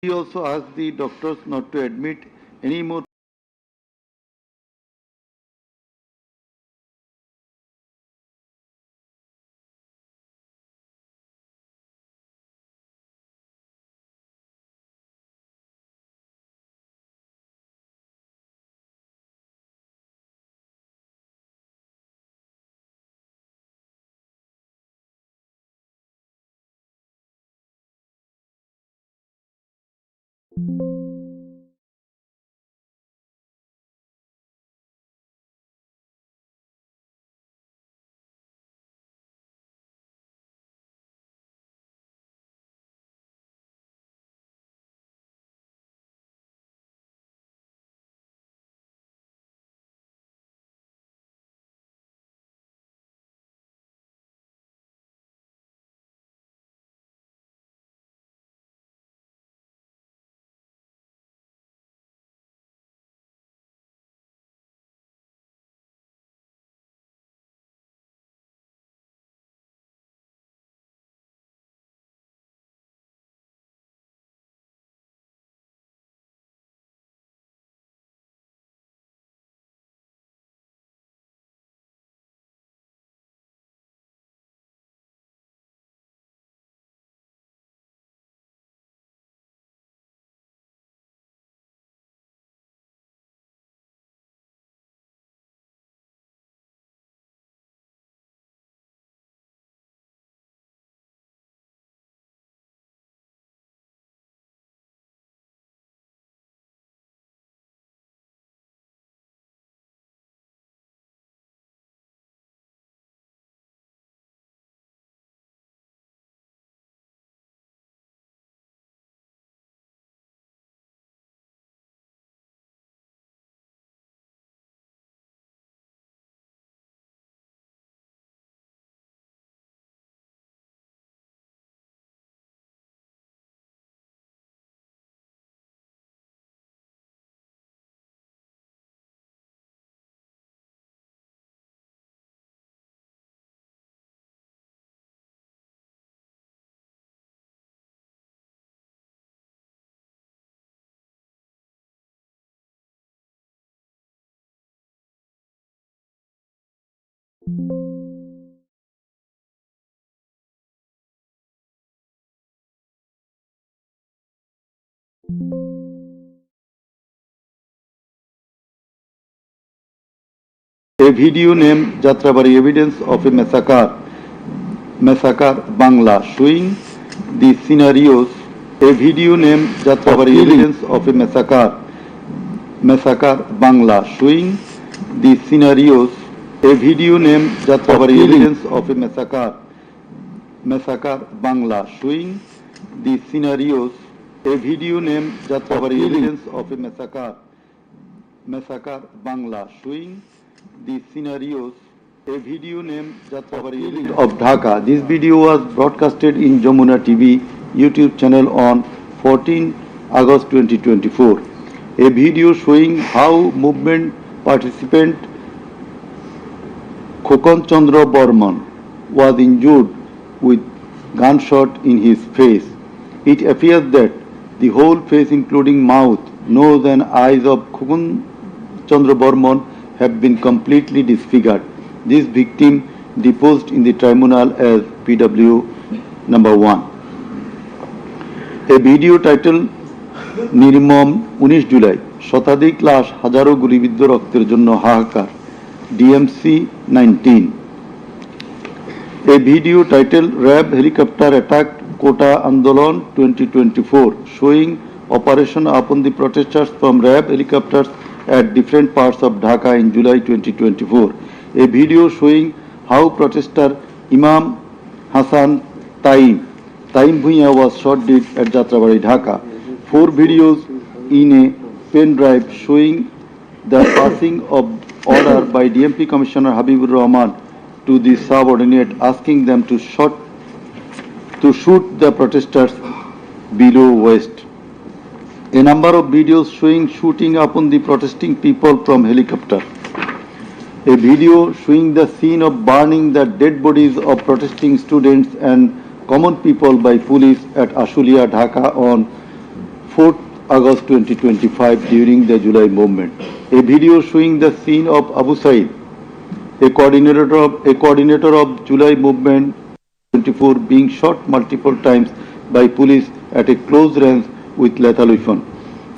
He also asked the doctors not to admit any more a video named Jatrabari Evidence of a Massacre Bangla, showing the scenarios. A video named Jatrabari Evidence of a Massacre Bangla, showing the scenarios. A video named Jatrabari Evidence of a Massacre Bangla, showing the scenarios. A video named Jatrabari Evidence of a Massacre Bangla, showing the scenarios. A video named Jatrabari of Dhaka. This video was broadcasted in Jamuna TV YouTube channel on 14 August 2024. A video showing how movement participant 𝗞𝗀𝘆𝘀𝗵𝘁 was injured with gunshot in his face. It appears that the whole face, including mouth, nose and eyes of 𝗞𝗀𝘆𝘀𝗵𝘁 have been completely disfigured. This victim deposed in the tribunal as PW number 1. A video titled নির্মম 19 জুলাই শতাধিক লাশ হাজারো গুলিবিদ্ধ রক্তের জন্য হাহাকার DMC 19. A video titled RAB helicopter attacked Kota Andolon 2024, showing operation upon the protesters from RAB helicopters at different parts of Dhaka in July 2024. A video showing how protester Imam Hassan Taim Bhuiya was shot dead at Jatrabari, Dhaka. 4 videos in a pen drive showing the passing of order by DMP Commissioner Habibur Rahman to the subordinate, asking them to shoot the protesters below waist. A number of videos showing shooting upon the protesting people from helicopter. A video showing the scene of burning the dead bodies of protesting students and common people by police at Ashulia, Dhaka on 4th August 2025 during the July movement. A video showing the scene of Abu Said, a coordinator of July movement 24, being shot multiple times by police at a close range with lethal weapon.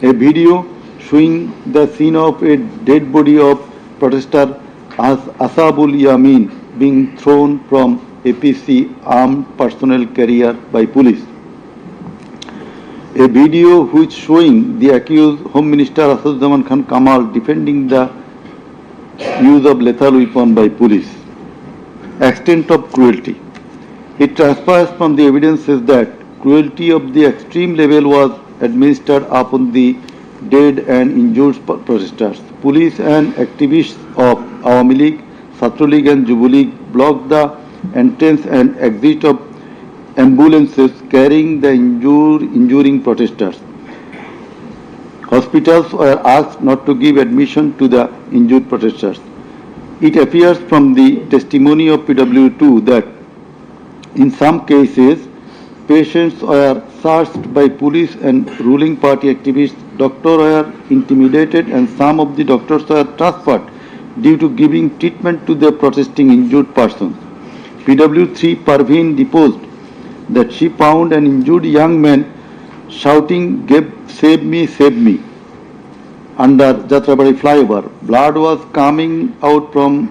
A video showing the scene of a dead body of protester 𝗲𝘀𝗵𝘁 being thrown from APC armed personnel carrier by police. A video which showing the accused Home Minister Asad Khan Kamal defending the use of lethal weapon by police. Extent of cruelty. It transpires from the evidences that cruelty of the extreme level was administered upon the dead and injured protesters. Police and activists of Awami League, Chhatra League and Yuva League blocked the entrance and exit of ambulances carrying the injuring protesters. Hospitals were asked not to give admission to the injured protesters. It appears from the testimony of PW2 that in some cases, patients were searched by police and ruling party activists. Doctors were intimidated and some of the doctors were transferred due to giving treatment to the protesting injured persons. PW3 Parveen deposed that she found an injured young man shouting, "Save me, save me," under Jatrabari flyover. Blood was coming out from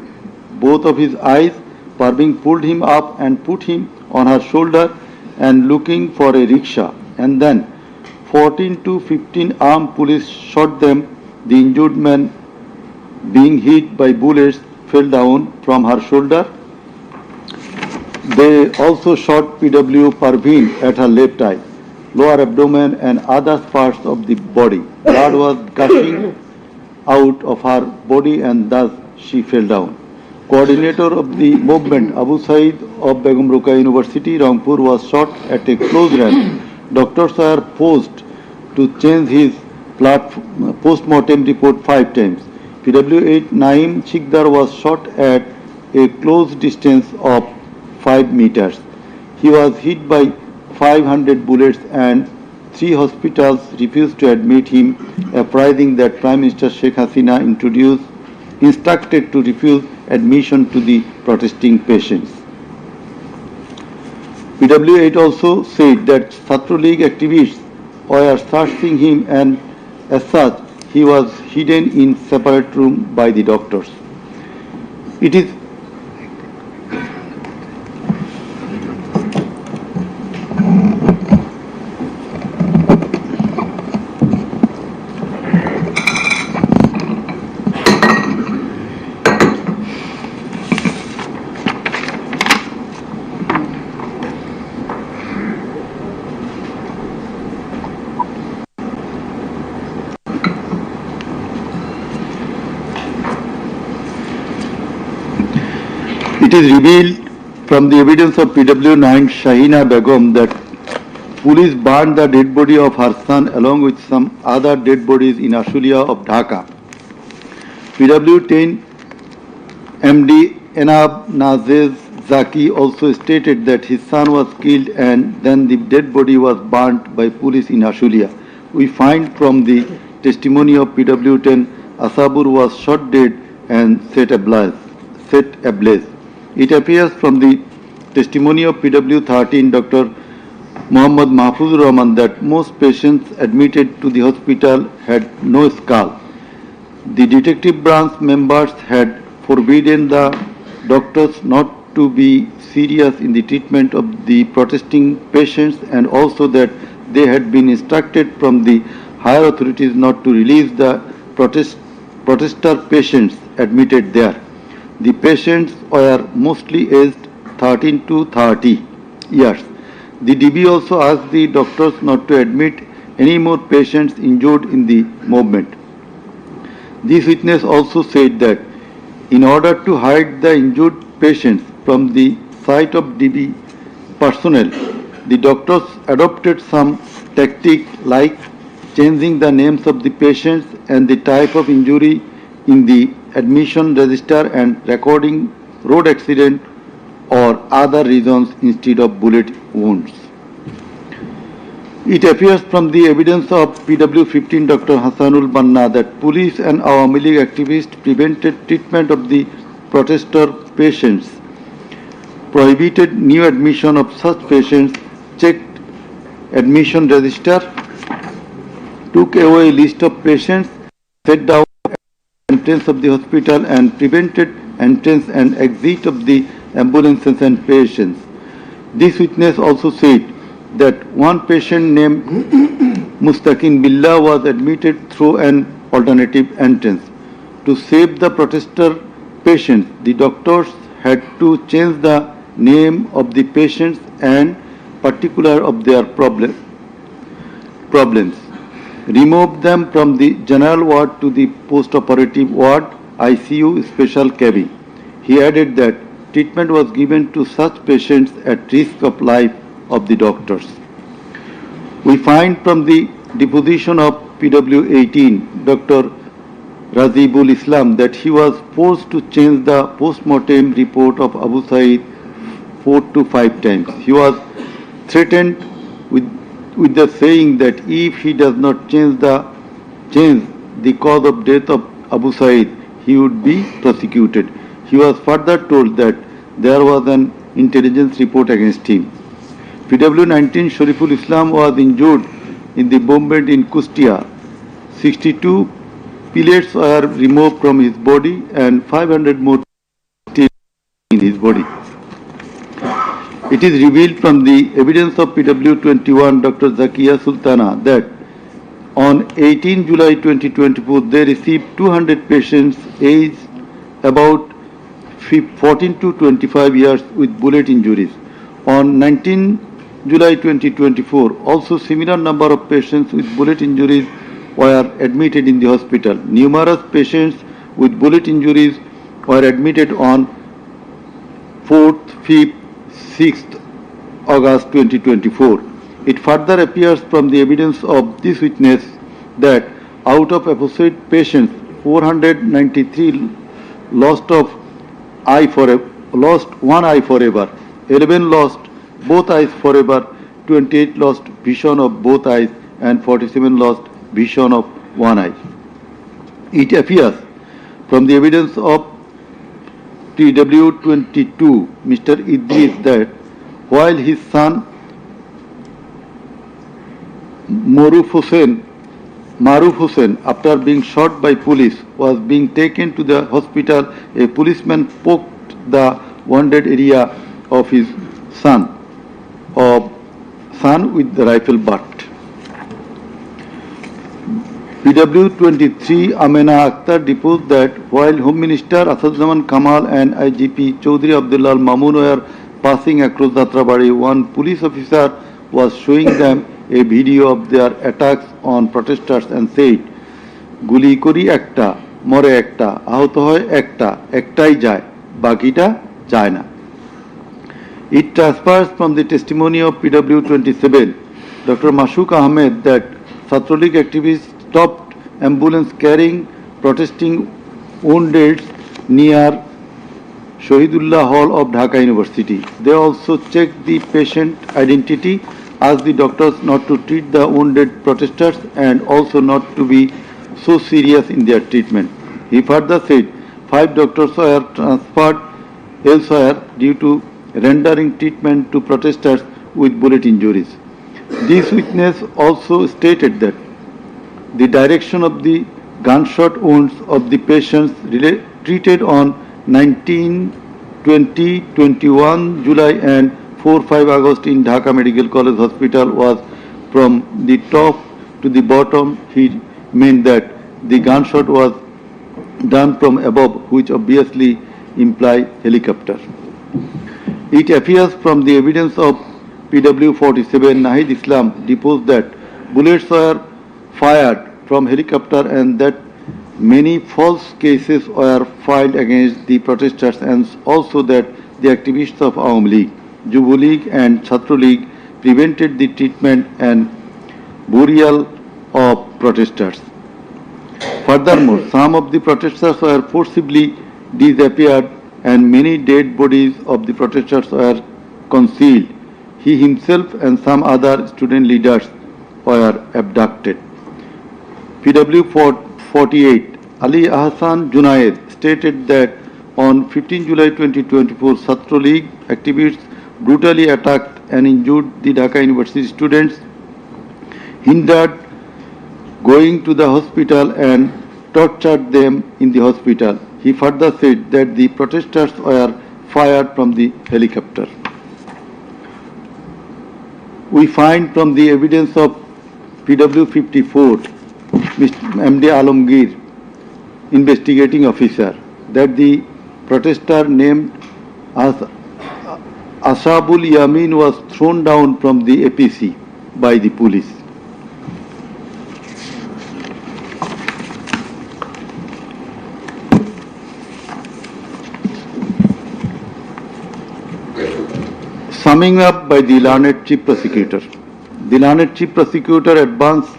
both of his eyes. Parveen pulled him up and put him on her shoulder and looking for a rickshaw, and then 14 to 15 armed police shot them. The injured man, being hit by bullets, fell down from her shoulder. They also shot PW Parveen at her left eye, lower abdomen and other parts of the body. Blood was gushing out of her body and thus she fell down. Coordinator of the movement, Abu Said of Begum Ruqayya University, Rangpur, was shot at a close range. Doctors were forced to change his post-mortem report 5 times. PW8 Naeem Sikdar was shot at a close distance of 5 meters. He was hit by 500 bullets and 3 hospitals refused to admit him, apprising that Prime Minister Sheikh Hasina instructed to refuse admission to the protesting patients. PW8 also said that Chhatra League activists were searching him and as such he was hidden in separate room by the doctors. It is revealed from the evidence of PW9 Shahina Begum that police burned the dead body of her son along with some other dead bodies in Ashulia of Dhaka. PW10 MD Enab Nazez Zaki also stated that his son was killed and then the dead body was burnt by police in Ashulia. We find from the testimony of PW10 Asabur was shot dead and set ablaze. It appears from the testimony of PW13 Dr. Muhammad Mahfuzur Rahman that most patients admitted to the hospital had no skull. The detective branch members had forbidden the doctors not to be serious in the treatment of the protesting patients and also that they had been instructed from the higher authorities not to release the protester patients admitted there. The patients were mostly aged 13 to 30 years. The DB also asked the doctors not to admit any more patients injured in the movement. This witness also said that in order to hide the injured patients from the sight of DB personnel, the doctors adopted some tactic like changing the names of the patients and the type of injury in the admission register and recording road accident or other reasons instead of bullet wounds. It appears from the evidence of PW15 Dr. Hassanul Banna that police and Awami League activists prevented treatment of the protester patients, prohibited new admission of such patients, checked admission register, took away list of patients, set down entrance of the hospital and prevented entrance and exit of the ambulances and patients. This witness also said that one patient named Mustaqim Billah was admitted through an alternative entrance. To save the protester patients, the doctors had to change the name of the patients and particular of their problems, remove them from the general ward to the post-operative ward, ICU special cabin. He added that treatment was given to such patients at risk of life of the doctors. We find from the deposition of PW18, Dr. Razibul Islam, that he was forced to change the post-mortem report of Abu Said 4 to 5 times. He was threatened with the saying that if he does not change the cause of death of Abu Said, he would be prosecuted. He was further told that there was an intelligence report against him. PW19 Shariful Islam was injured in the bombardment in Kustia. 62 pellets were removed from his body and 500 more still in his body. It is revealed from the evidence of PW21 Dr. Zakia Sultana that on 18 July 2024 they received 200 patients aged about 14 to 25 years with bullet injuries. On 19 July 2024, also similar number of patients with bullet injuries were admitted in the hospital. Numerous patients with bullet injuries were admitted on 4th, 5th, 6th August 2024. It further appears from the evidence of this witness that out of apposite patients, 493 lost one eye forever, 11 lost both eyes forever, 28 lost vision of both eyes, and 47 lost vision of one eye. It appears from the evidence of PW22, Mr. Idris, that while his son Maruf Hussain, after being shot by police, was being taken to the hospital, a policeman poked the wounded area of his son with the rifle butt. PW23 Amena Akhtar deposed that while Home Minister Asadzaman Kamal and IGP Chaudhry Abdullah Al Mamun were passing across Jatrabari, one police officer was showing them a video of their attacks on protesters and said, "Guli kori ekta, more ekta, ahuto hoy ekta, ektai jay, bakita jay na." It transpires from the testimony of PW27, Dr. Mashuk Ahmed, that Chhatralik activists stopped ambulance carrying protesting wounded near Shahidullah Hall of Dhaka University. They also checked the patient identity, asked the doctors not to treat the wounded protesters and also not to be so serious in their treatment. He further said 5 doctors were transferred elsewhere due to rendering treatment to protesters with bullet injuries. This witness also stated that the direction of the gunshot wounds of the patients treated on 19, 20, 21 July and 4-5 August in Dhaka Medical College Hospital was from the top to the bottom. He meant that the gunshot was done from above, which obviously implies helicopter. It appears from the evidence of PW47 Nahid Islam deposed that bullets were fired from helicopter and that many false cases were filed against the protesters, and also that the activists of Awami League, Jubu League and Chhatro League prevented the treatment and burial of protesters. Furthermore, some of the protesters were forcibly disappeared and many dead bodies of the protesters were concealed. He himself and some other student leaders were abducted. PW 48 Ali Ahsan Junaid stated that on 15 July 2024, Chhatra League activists brutally attacked and injured the Dhaka University students, hindered going to the hospital and tortured them in the hospital. He further said that the protesters were fired from the helicopter. We find from the evidence of PW 54, MD Alamgir, investigating officer, that the protester named as Ashabul Yamin was thrown down from the APC by the police. Summing up by the learned Chief Prosecutor. The learned Chief Prosecutor advanced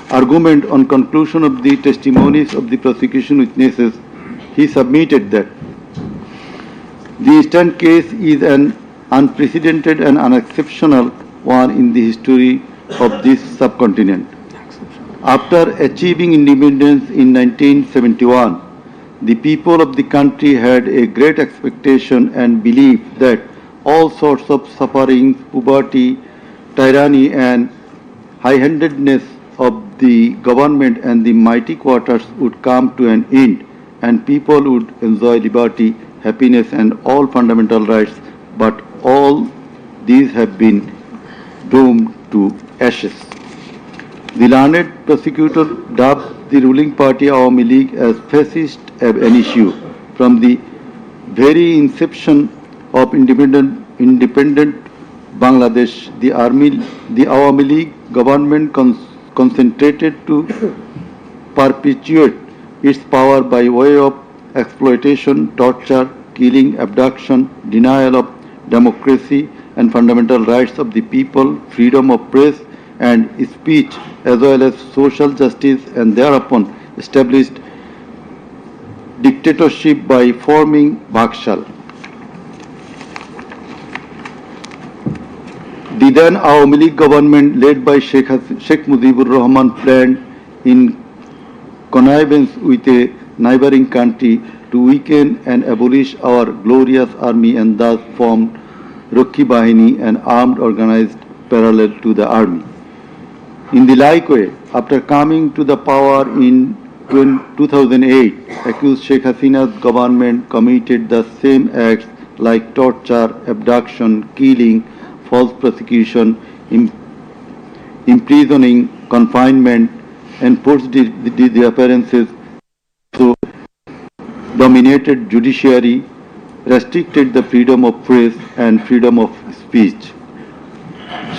argument on conclusion of the testimonies of the prosecution witnesses. He submitted that the instant case is an unprecedented and unexceptional one in the history of this subcontinent. After achieving independence in 1971, the people of the country had a great expectation and belief that all sorts of sufferings, poverty, tyranny and high-handedness of the government and the mighty quarters would come to an end and people would enjoy liberty, happiness and all fundamental rights, but all these have been doomed to ashes. The learned prosecutor dubbed the ruling party Awami League as fascist ab initio. From the very inception of independent Bangladesh, the Awami League government concentrated to perpetuate its power by way of exploitation, torture, killing, abduction, denial of democracy and fundamental rights of the people, freedom of press and speech, as well as social justice, and thereupon established dictatorship by forming Bhakshal. The then Awami League government, led by Sheikh 𝗞𝗲𝘀𝗵𝘁 planned in connivance with a neighboring country to weaken and abolish our glorious army and thus formed Rakhi Bahini, an armed organized parallel to the army. In the like way, after coming to the power in 2008, accused Sheikh Hasina's government committed the same acts like torture, abduction, killing, false prosecution, imprisoning, confinement, enforced disappearances, so dominated judiciary, restricted the freedom of press and freedom of speech.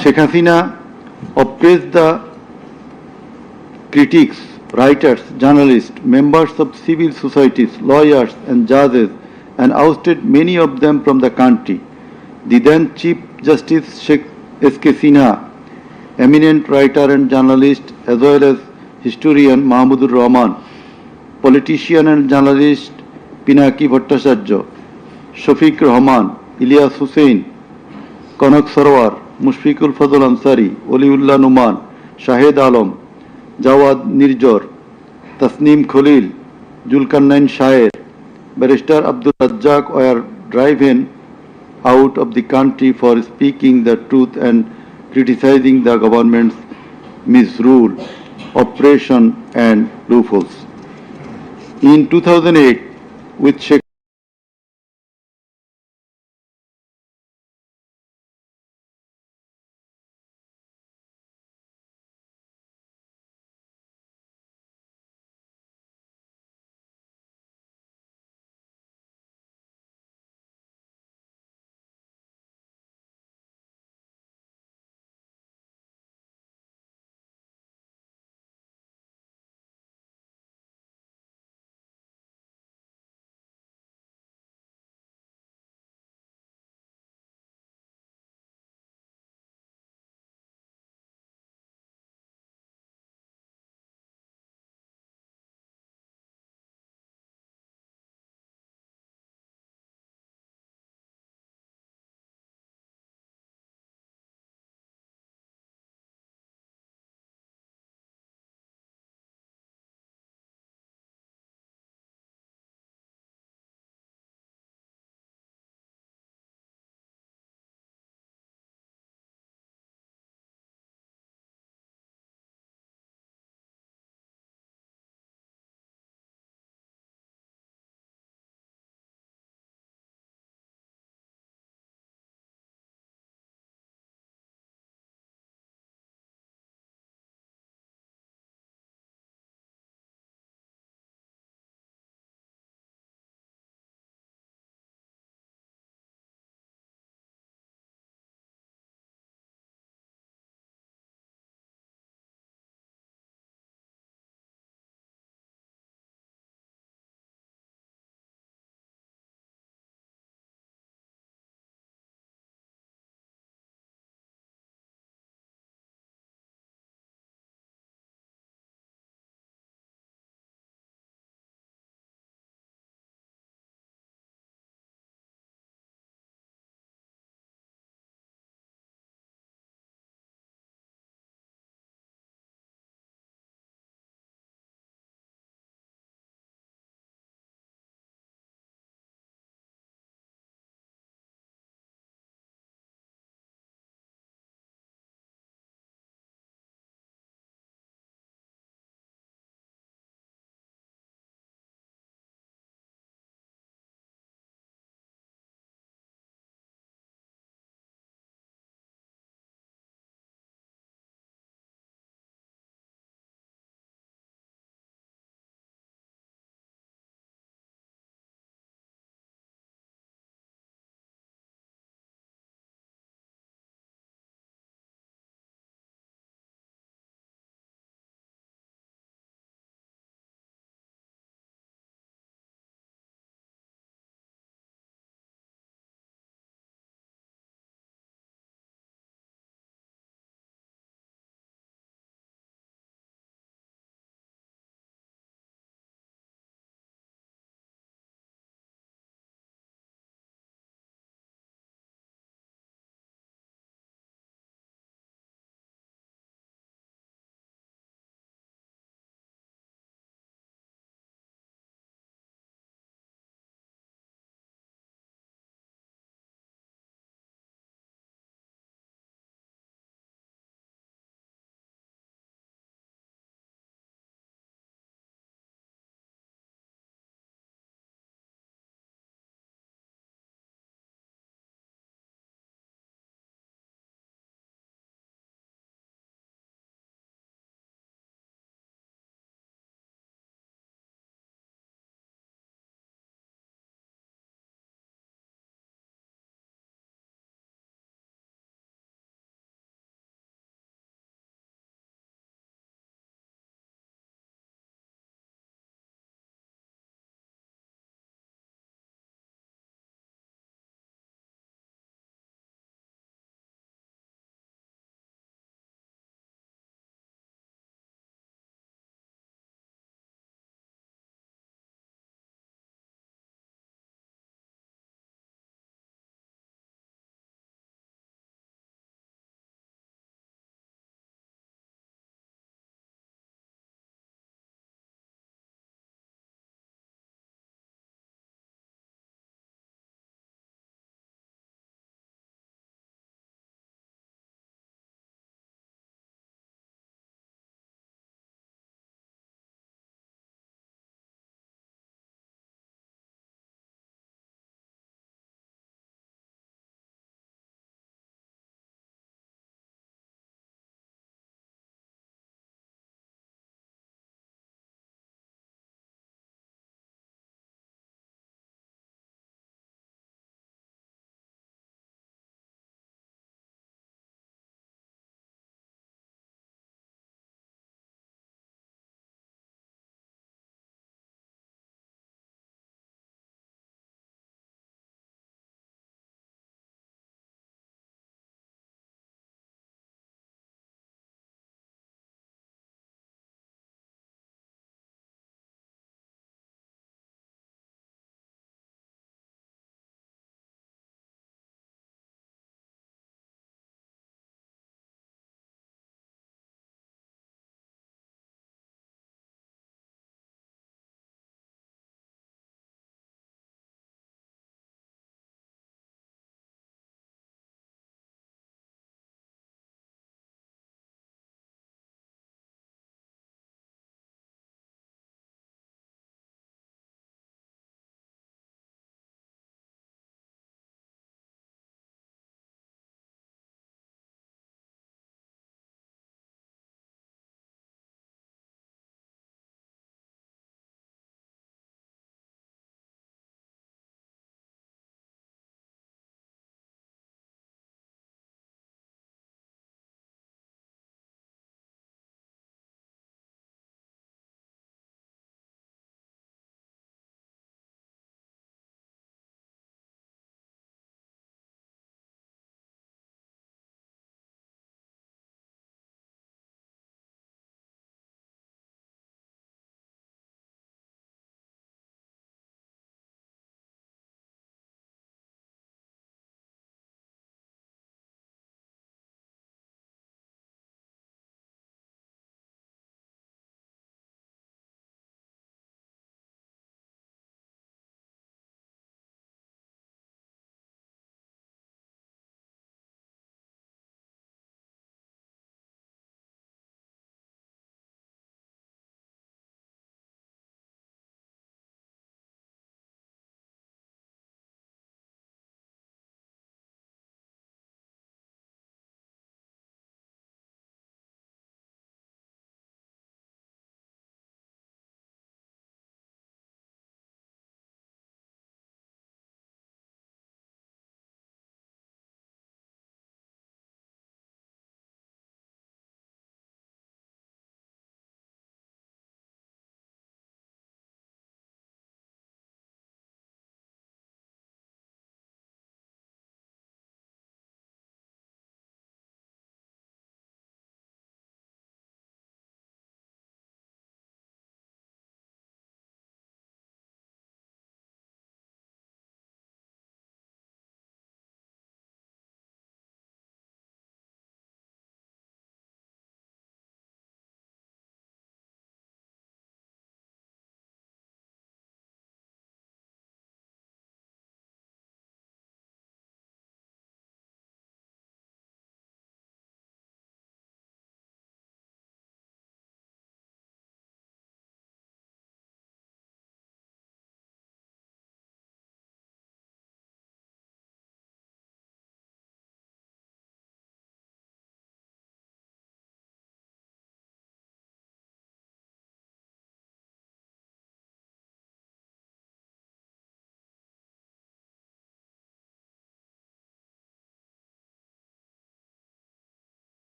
Sheikh Hasina oppressed the critics, writers, journalists, members of civil societies, lawyers and judges, and ousted many of them from the country. The then Chief Justice Sheikh S.K. Sinha, eminent writer and journalist as well as historian Mahmudur Rahman, politician and journalist Pinaki Bhattacharya, Shafiq Rahman, Ilyas Hussain, Kanak Sarwar, Mushfiqul Fadl Ansari, Oliullah Numan, Shahid Alam, Jawad Nirjor, Tasneem Khalil, Julkarnain Shair, Barrister Abdul Razzaq were driven out of the country for speaking the truth and criticizing the government's misrule, oppression and loopholes. In 2008, with Sheikh